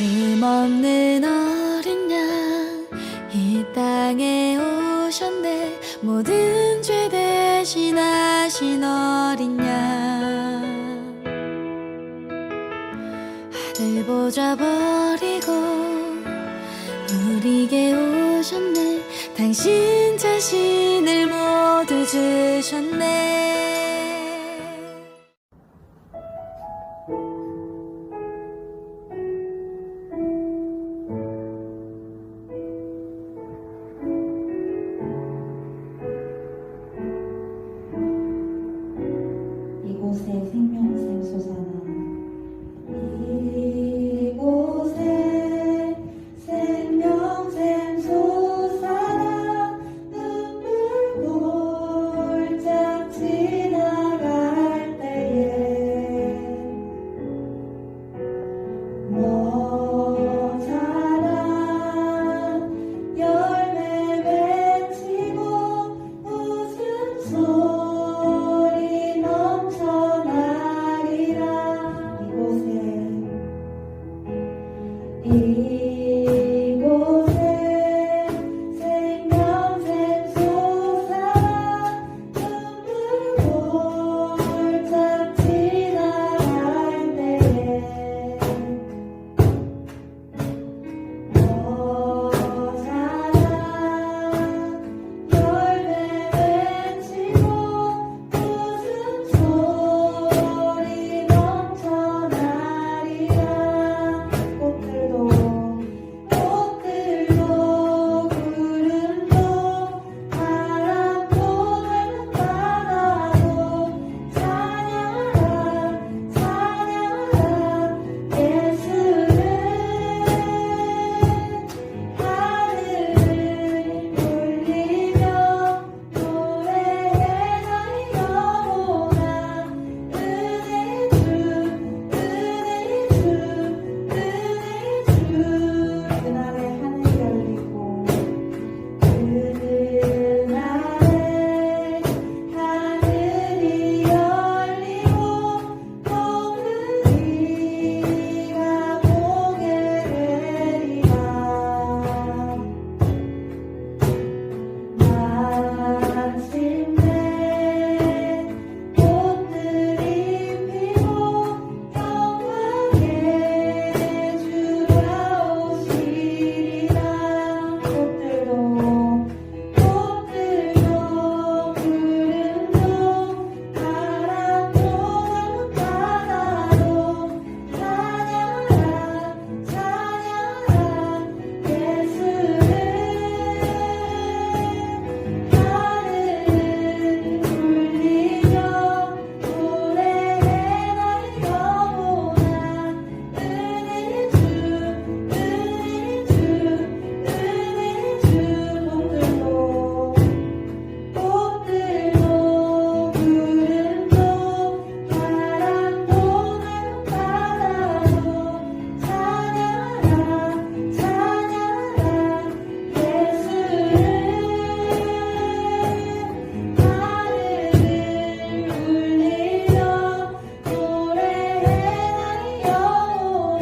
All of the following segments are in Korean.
흠없는 어린 양 이 땅에 오셨네. 모든 죄 대신하신 어린 양 하늘 보좌 버리고 우리에게 오셨네. 당신 자신을 모두 주셨네. 이곳에 생명샘 솟아나 이곳에 생명샘 솟아나 눈물 골짝 지나갈 때에 모자란 열매 맺히고 웃음소리 넘쳐나리라. 이곳에 생명샘 솟아나 눈물 골짝 지나갈 때에 모자란 열매 맺히고 웃음소리 넘쳐나리라. 꽃들도 구름도 바람도 넓은 바다도 찬양하라 찬양하라. 예수를 하늘을 울리며 노래해 나의 영혼아. 그날에 하늘 열리고 그날에 하늘이 열리고 또 우리가 보게 되리라. 마침내 꽃들이 피고 영광의 주가 오시리라. 꽃들도 구름도 바람도 넓은 바다도 찬양하라 찬양하라. 예수를 하늘을 울리며 노래해 나의 영혼아. 꽃들도 구름도 바람도 넓은 바다도 찬양하라 찬양하라. 예수를 하늘을 울리며 노래해 나의 영혼아.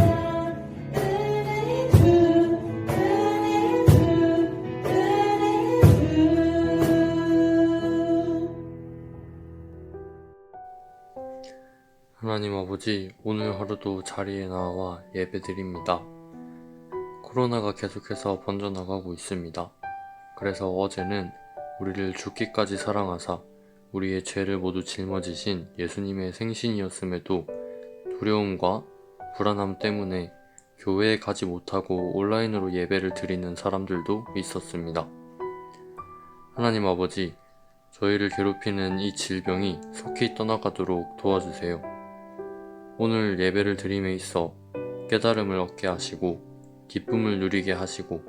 하나님 아버지, 오늘 하루도 자리에 나와 예배드립니다. 코로나가 계속해서 번져나가고 있습니다. 그래서 어제는 우리를 죽기까지 사랑하사 우리의 죄를 모두 짊어지신 예수님의 생신이었음에도 두려움과 불안함 때문에 교회에 가지 못하고 온라인으로 예배를 드리는 사람들도 있었습니다. 하나님 아버지, 저희를 괴롭히는 이 질병이 속히 떠나가도록 도와주세요. 오늘 예배를 드림에 있어 깨달음을 얻게 하시고 기쁨을 누리게 하시고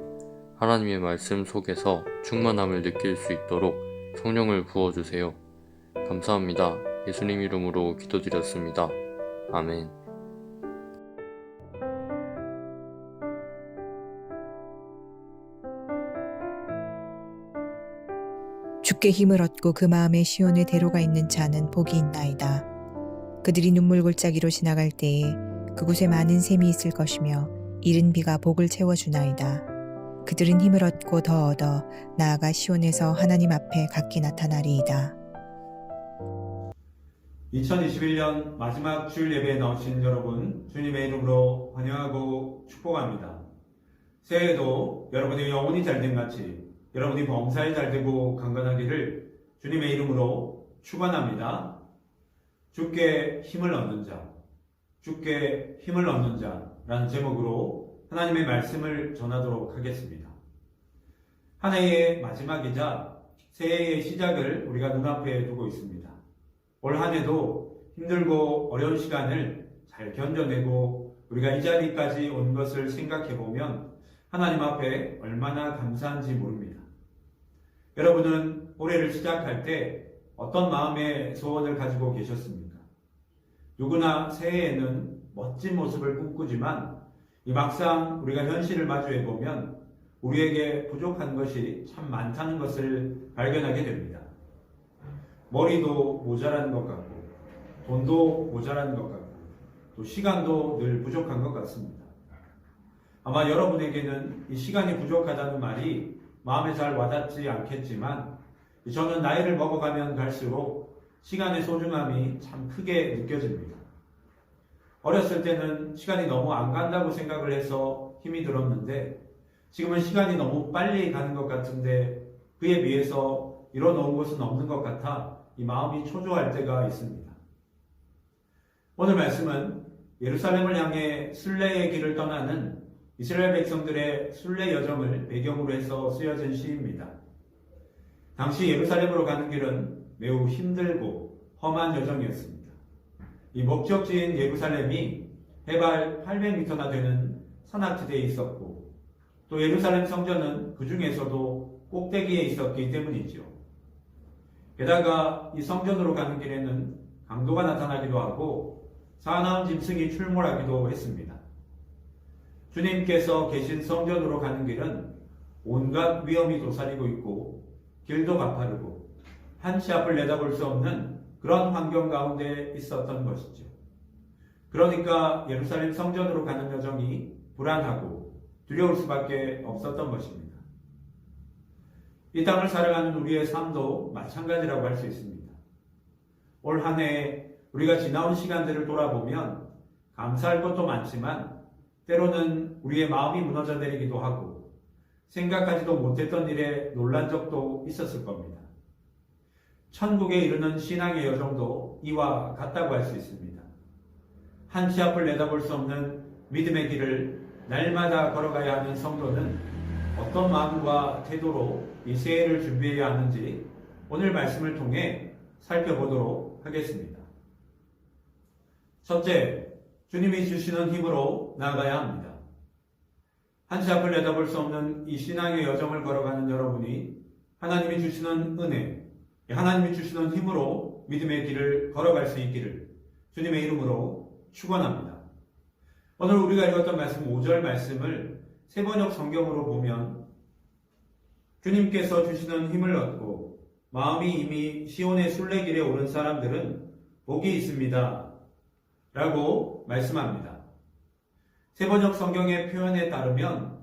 하나님의 말씀 속에서 충만함을 느낄 수 있도록 성령을 부어주세요. 감사합니다. 예수님 이름으로 기도드렸습니다. 아멘. 주께 힘을 얻고 그 마음에 시온의 대로가 있는 자는 복이 있나이다. 그들이 눈물 골짜기로 지나갈 때에 그곳에 많은 샘이 있을 것이며 이른 비가 복을 채워주나이다. 그들은 힘을 얻고 더 얻어 나아가 시온에서 하나님 앞에 각기 나타나리이다. 2021년 마지막 주일 예배에 나오신 여러분, 주님의 이름으로 환영하고 축복합니다. 새해에도 여러분의 영혼이 잘된 같이 여러분이 범사에 잘되고 강건하기를 주님의 이름으로 축원합니다. 주께 힘을 얻는 자, 주께 힘을 얻는 자라는 제목으로 하나님의 말씀을 전하도록 하겠습니다. 한 해의 마지막이자 새해의 시작을 우리가 눈앞에 두고 있습니다. 올 한 해도 힘들고 어려운 시간을 잘 견뎌내고 우리가 이 자리까지 온 것을 생각해 보면 하나님 앞에 얼마나 감사한지 모릅니다. 여러분은 올해를 시작할 때 어떤 마음의 소원을 가지고 계셨습니까? 누구나 새해에는 멋진 모습을 꿈꾸지만 이 막상 우리가 현실을 마주해 보면 우리에게 부족한 것이 참 많다는 것을 발견하게 됩니다. 머리도 모자란 것 같고 돈도 모자란 것 같고 또 시간도 늘 부족한 것 같습니다. 아마 여러분에게는 이 시간이 부족하다는 말이 마음에 잘 와닿지 않겠지만 저는 나이를 먹어가면 갈수록 시간의 소중함이 참 크게 느껴집니다. 어렸을 때는 시간이 너무 안 간다고 생각을 해서 힘이 들었는데 지금은 시간이 너무 빨리 가는 것 같은데 그에 비해서 이뤄놓은 것은 없는 것 같아 이 마음이 초조할 때가 있습니다. 오늘 말씀은 예루살렘을 향해 순례의 길을 떠나는 이스라엘 백성들의 순례 여정을 배경으로 해서 쓰여진 시입니다. 당시 예루살렘으로 가는 길은 매우 힘들고 험한 여정이었습니다. 이 목적지인 예루살렘이 해발 800m나 되는 산악지대에 있었고 또 예루살렘 성전은 그 중에서도 꼭대기에 있었기 때문이죠. 게다가 이 성전으로 가는 길에는 강도가 나타나기도 하고 사나운 짐승이 출몰하기도 했습니다. 주님께서 계신 성전으로 가는 길은 온갖 위험이 도사리고 있고 길도 가파르고 한치 앞을 내다볼 수 없는 그런 환경 가운데 있었던 것이죠. 그러니까 예루살렘 성전으로 가는 여정이 불안하고 두려울 수밖에 없었던 것입니다. 이 땅을 살아가는 우리의 삶도 마찬가지라고 할 수 있습니다. 올 한 해 우리가 지나온 시간들을 돌아보면 감사할 것도 많지만 때로는 우리의 마음이 무너져 내리기도 하고 생각하지도 못했던 일에 놀란 적도 있었을 겁니다. 천국에 이르는 신앙의 여정도 이와 같다고 할 수 있습니다. 한치 앞을 내다볼 수 없는 믿음의 길을 날마다 걸어가야 하는 성도는 어떤 마음과 태도로 이 새해를 준비해야 하는지 오늘 말씀을 통해 살펴보도록 하겠습니다. 첫째, 주님이 주시는 힘으로 나아가야 합니다. 한치 앞을 내다볼 수 없는 이 신앙의 여정을 걸어가는 여러분이 하나님이 주시는 은혜, 하나님이 주시는 힘으로 믿음의 길을 걸어갈 수 있기를 주님의 이름으로 축원합니다. 오늘 우리가 읽었던 말씀 5절 말씀을 세번역 성경으로 보면 주님께서 주시는 힘을 얻고 마음이 이미 시온의 순례길에 오른 사람들은 복이 있습니다 라고 말씀합니다. 세번역 성경의 표현에 따르면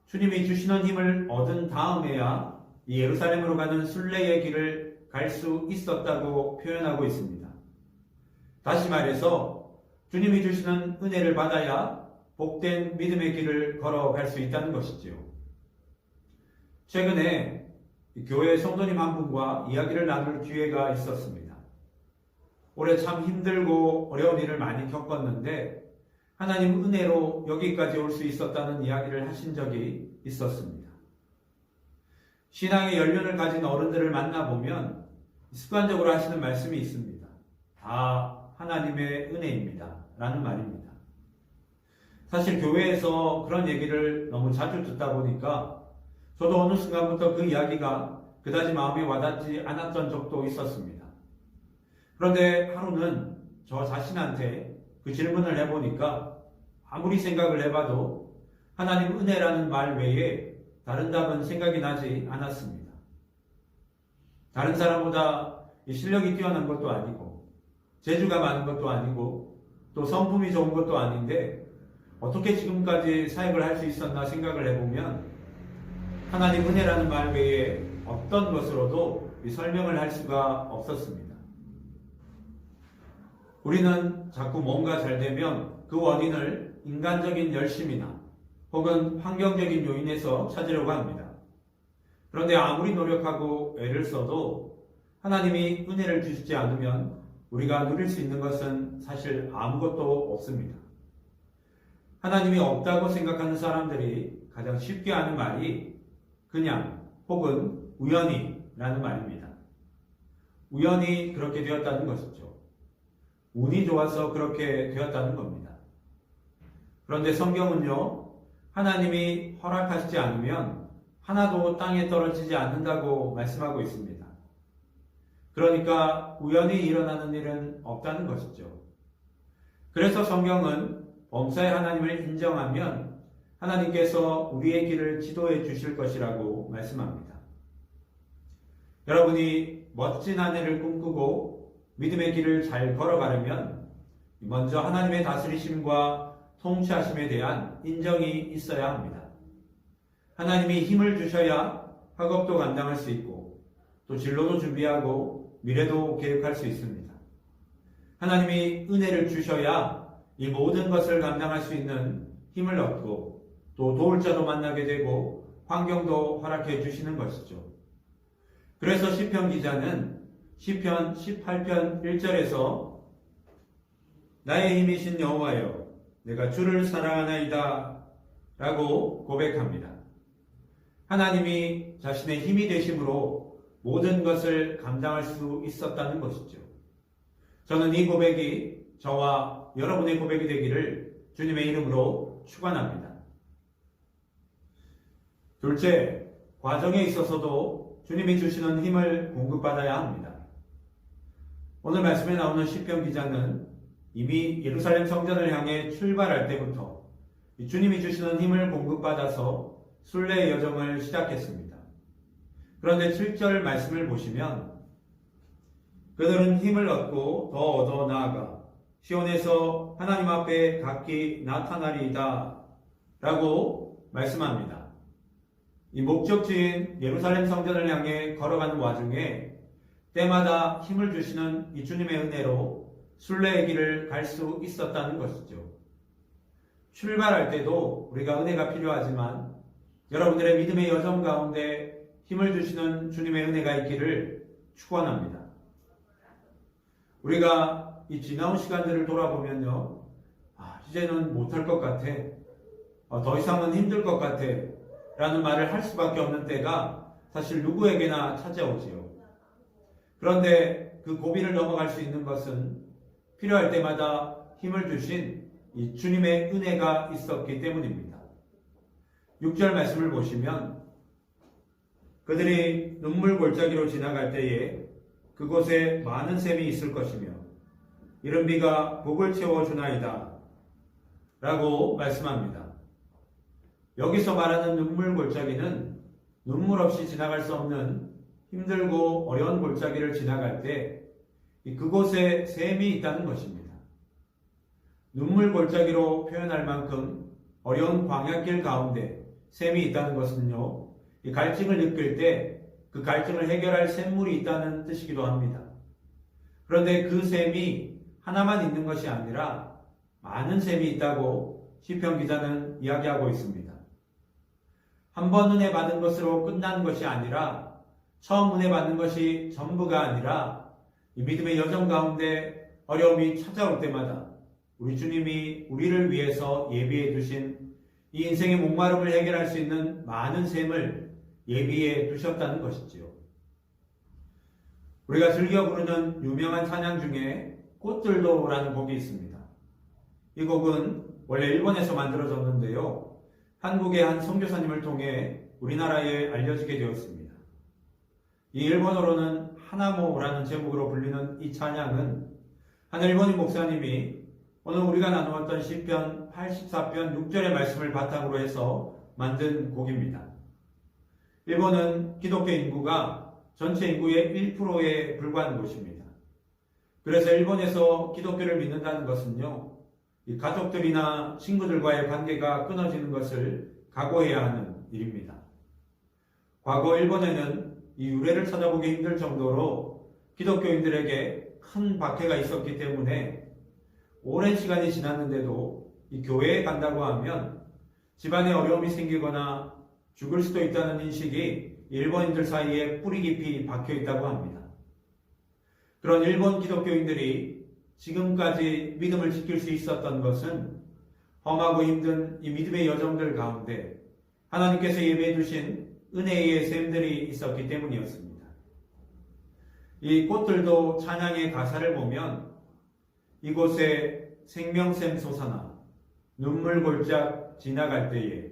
주님이 주시는 힘을 얻은 다음에야 이 예루살렘으로 가는 순례의 길을 갈 수 있었다고 표현하고 있습니다. 다시 말해서 주님이 주시는 은혜를 받아야 복된 믿음의 길을 걸어갈 수 있다는 것이지요. 최근에 교회 성도님 한 분과 이야기를 나눌 기회가 있었습니다. 올해 참 힘들고 어려운 일을 많이 겪었는데 하나님 은혜로 여기까지 올 수 있었다는 이야기를 하신 적이 있었습니다. 신앙의 연륜을 가진 어른들을 만나보면 습관적으로 하시는 말씀이 있습니다. 다 하나님의 은혜입니다 라는 말입니다. 사실 교회에서 그런 얘기를 너무 자주 듣다 보니까 저도 어느 순간부터 그 이야기가 그다지 마음에 와닿지 않았던 적도 있었습니다. 그런데 하루는 저 자신한테 그 질문을 해보니까 아무리 생각을 해봐도 하나님 은혜라는 말 외에 다른 답은 생각이 나지 않았습니다. 다른 사람보다 실력이 뛰어난 것도 아니고 재주가 많은 것도 아니고 또 성품이 좋은 것도 아닌데 어떻게 지금까지 사역을 할 수 있었나 생각을 해보면 하나님 은혜라는 말 외에 어떤 것으로도 설명을 할 수가 없었습니다. 우리는 자꾸 뭔가 잘 되면 그 원인을 인간적인 열심이나 혹은 환경적인 요인에서 찾으려고 합니다. 그런데 아무리 노력하고 애를 써도 하나님이 은혜를 주시지 않으면 우리가 누릴 수 있는 것은 사실 아무것도 없습니다. 하나님이 없다고 생각하는 사람들이 가장 쉽게 하는 말이 그냥 혹은 우연히라는 말입니다. 우연히 그렇게 되었다는 것이죠. 운이 좋아서 그렇게 되었다는 겁니다. 그런데 성경은요, 하나님이 허락하시지 않으면 하나도 땅에 떨어지지 않는다고 말씀하고 있습니다. 그러니까 우연히 일어나는 일은 없다는 것이죠. 그래서 성경은 범사의 하나님을 인정하면 하나님께서 우리의 길을 지도해 주실 것이라고 말씀합니다. 여러분이 멋진 아내를 꿈꾸고 믿음의 길을 잘 걸어가려면 먼저 하나님의 다스리심과 통치하심에 대한 인정이 있어야 합니다. 하나님이 힘을 주셔야 학업도 감당할 수 있고 또 진로도 준비하고 미래도 계획할 수 있습니다. 하나님이 은혜를 주셔야 이 모든 것을 감당할 수 있는 힘을 얻고 또 도울 자도 만나게 되고 환경도 허락해 주시는 것이죠. 그래서 시편 기자는 시편 18편 1절에서 나의 힘이신 여호와여 내가 주를 사랑하나이다 라고 고백합니다. 하나님이 자신의 힘이 되심으로 모든 것을 감당할 수 있었다는 것이죠. 저는 이 고백이 저와 여러분의 고백이 되기를 주님의 이름으로 축원합니다. 둘째, 과정에 있어서도 주님이 주시는 힘을 공급받아야 합니다. 오늘 말씀에 나오는 시편 기자는 이미 예루살렘 성전을 향해 출발할 때부터 주님이 주시는 힘을 공급받아서 순례의 여정을 시작했습니다. 그런데 7절 말씀을 보시면 그들은 힘을 얻고 더 얻어 나아가 시온에서 하나님 앞에 각기 나타나리이다 라고 말씀합니다. 이 목적지인 예루살렘 성전을 향해 걸어가는 와중에 때마다 힘을 주시는 이 주님의 은혜로 순례의 길을 갈 수 있었다는 것이죠. 출발할 때도 우리가 은혜가 필요하지만 여러분들의 믿음의 여정 가운데 힘을 주시는 주님의 은혜가 있기를 축원합니다. 우리가 이 지나온 시간들을 돌아보면요, 이제는 못할 것 같아, 더 이상은 힘들 것 같아 라는 말을 할 수밖에 없는 때가 사실 누구에게나 찾아오지요. 그런데 그 고비를 넘어갈 수 있는 것은 필요할 때마다 힘을 주신 이 주님의 은혜가 있었기 때문입니다. 6절 말씀을 보시면 그들이 눈물 골짜기로 지나갈 때에 그곳에 많은 샘이 있을 것이며 이른 비가 복을 채워주나이다 라고 말씀합니다. 여기서 말하는 눈물 골짜기는 눈물 없이 지나갈 수 없는 힘들고 어려운 골짜기를 지나갈 때 그곳에 샘이 있다는 것입니다. 눈물 골짜기로 표현할 만큼 어려운 광야길 가운데 샘이 있다는 것은요, 이 갈증을 느낄 때 그 갈증을 해결할 샘물이 있다는 뜻이기도 합니다. 그런데 그 샘이 하나만 있는 것이 아니라 많은 샘이 있다고 시편 기자는 이야기하고 있습니다. 한 번 은혜 받은 것으로 끝나는 것이 아니라 처음 은혜 받는 것이 전부가 아니라 이 믿음의 여정 가운데 어려움이 찾아올 때마다 우리 주님이 우리를 위해서 예비해 두신 이 인생의 목마름을 해결할 수 있는 많은 샘을 예비해 두셨다는 것이지요. 우리가 즐겨 부르는 유명한 찬양 중에 꽃들도라는 곡이 있습니다. 이 곡은 원래 일본에서 만들어졌는데요, 한국의 한 선교사님을 통해 우리나라에 알려지게 되었습니다. 이 일본어로는 하나모라는 제목으로 불리는 이 찬양은 한 일본인 목사님이 오늘 우리가 나누었던 시편 84편 6절의 말씀을 바탕으로 해서 만든 곡입니다. 일본은 기독교 인구가 전체 인구의 1%에 불과한 곳입니다. 그래서 일본에서 기독교를 믿는다는 것은요, 이 가족들이나 친구들과의 관계가 끊어지는 것을 각오해야 하는 일입니다. 과거 일본에는 이 유래를 찾아보기 힘들 정도로 기독교인들에게 큰 박해가 있었기 때문에 오랜 시간이 지났는데도 이 교회에 간다고 하면 집안에 어려움이 생기거나 죽을 수도 있다는 인식이 일본인들 사이에 뿌리 깊이 박혀 있다고 합니다. 그런 일본 기독교인들이 지금까지 믿음을 지킬 수 있었던 것은 험하고 힘든 이 믿음의 여정들 가운데 하나님께서 예배해 주신 은혜의 샘들이 있었기 때문이었습니다. 이 꽃들도 찬양의 가사를 보면 이곳에 생명샘 솟아나 눈물 골짝 지나갈 때에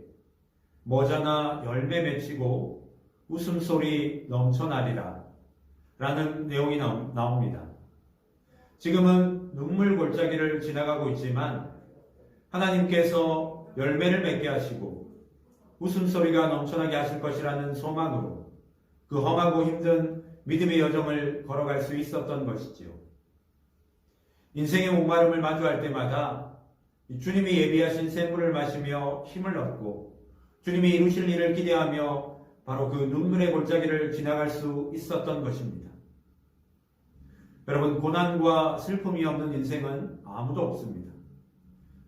머자나 열매 맺히고 웃음소리 넘쳐나리라 라는 내용이 나옵니다. 지금은 눈물 골짜기를 지나가고 있지만 하나님께서 열매를 맺게 하시고 웃음소리가 넘쳐나게 하실 것이라는 소망으로 그 험하고 힘든 믿음의 여정을 걸어갈 수 있었던 것이지요. 인생의 목마름을 마주할 때마다 주님이 예비하신 샘물을 마시며 힘을 얻고 주님이 이루실 일을 기대하며 바로 그 눈물의 골짜기를 지나갈 수 있었던 것입니다. 여러분, 고난과 슬픔이 없는 인생은 아무도 없습니다.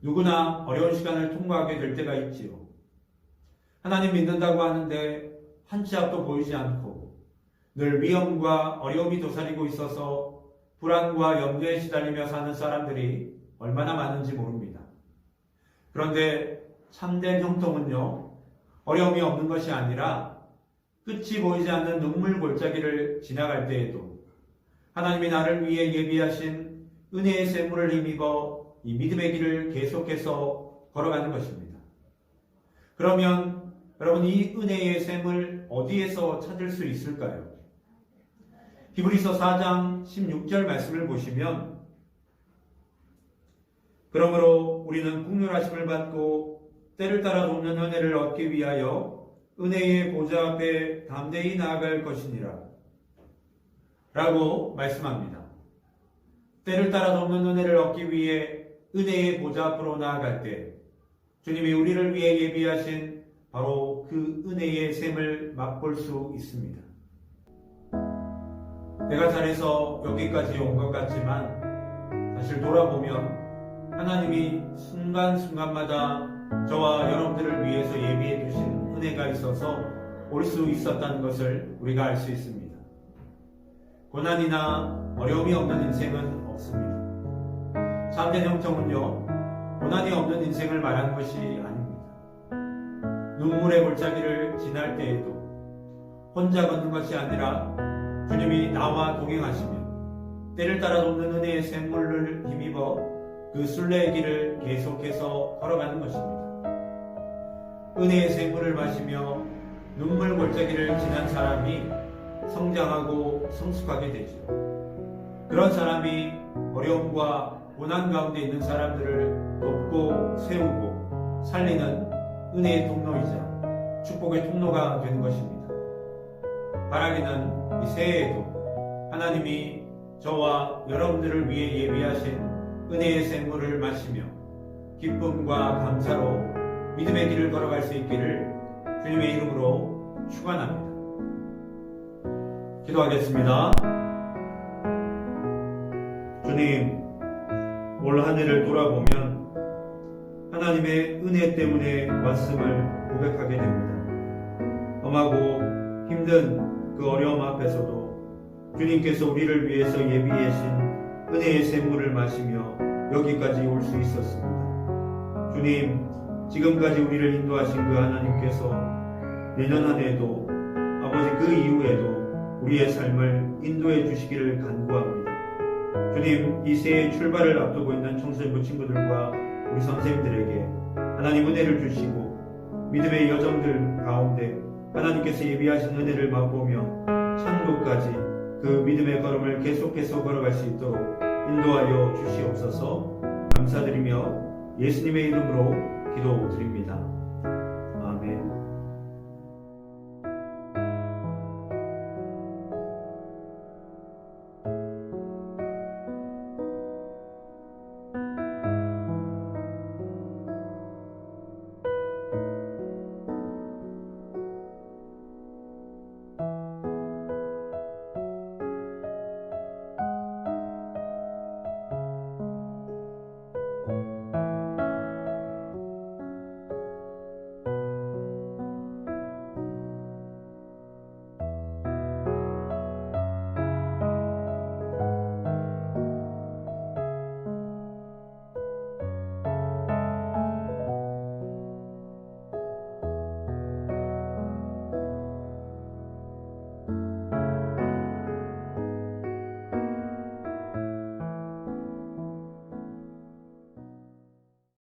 누구나 어려운 시간을 통과하게 될 때가 있지요. 하나님 믿는다고 하는데 한 치 앞도 보이지 않고 늘 위험과 어려움이 도사리고 있어서 불안과 염려에 시달리며 사는 사람들이 얼마나 많은지 모릅니다. 그런데 참된 형통은요, 어려움이 없는 것이 아니라 끝이 보이지 않는 눈물 골짜기를 지나갈 때에도 하나님이 나를 위해 예비하신 은혜의 샘물을 힘입어 이 믿음의 길을 계속해서 걸어가는 것입니다. 그러면 여러분, 이 은혜의 샘을 어디에서 찾을 수 있을까요? 히브리서 4장 16절 말씀을 보시면 그러므로 우리는 긍휼하심을 받고 때를 따라 돕는 은혜를 얻기 위하여 은혜의 보좌 앞에 담대히 나아갈 것이니라 라고 말씀합니다. 때를 따라 돕는 은혜를 얻기 위해 은혜의 보좌 앞으로 나아갈 때 주님이 우리를 위해 예비하신 바로 그 은혜의 샘을 맛볼 수 있습니다. 내가 잘해서 여기까지 온 것 같지만 사실 돌아보면 하나님이 순간순간마다 저와 여러분들을 위해서 예비해 두신 은혜가 있어서 올 수 있었다는 것을 우리가 알 수 있습니다. 고난이나 어려움이 없는 인생은 없습니다. 참된 형통은요, 고난이 없는 인생을 말하는 것이 아닙니다. 눈물의 골짜기를 지날 때에도 혼자 걷는 것이 아니라 주님이 나와 동행하시며 때를 따라 돕는 은혜의 샘물을 힘입어 그 순례의 길을 계속해서 걸어가는 것입니다. 은혜의 샘물을 마시며 눈물 골짜기를 지난 사람이 성장하고 성숙하게 되죠. 그런 사람이 어려움과 고난 가운데 있는 사람들을 돕고 세우고 살리는 은혜의 통로이자 축복의 통로가 되는 것입니다. 바라기는 이 새해에도 하나님이 저와 여러분들을 위해 예비하신 은혜의 샘물을 마시며 기쁨과 감사로 믿음의 길을 걸어갈 수 있기를 주님의 이름으로 축원합니다. 기도하겠습니다. 주님, 올 한 해를 돌아보면 하나님의 은혜 때문에 왔음을 고백하게 됩니다. 험하고 힘든 그 어려움 앞에서도 주님께서 우리를 위해서 예비하신 은혜의 샘물을 마시며 여기까지 올 수 있었습니다. 주님, 지금까지 우리를 인도하신 그 하나님께서 내년 한 해에도 아버지 그 이후에도 우리의 삶을 인도해 주시기를 간구합니다. 주님, 이 새해 출발을 앞두고 있는 청소년부 친구들과 우리 선생님들에게 하나님 은혜를 주시고 믿음의 여정들 가운데 하나님께서 예비하신 은혜를 맛보며 천국까지 그 믿음의 걸음을 계속해서 걸어갈 수 있도록 인도하여 주시옵소서. 감사드리며 예수님의 이름으로 기도드립니다.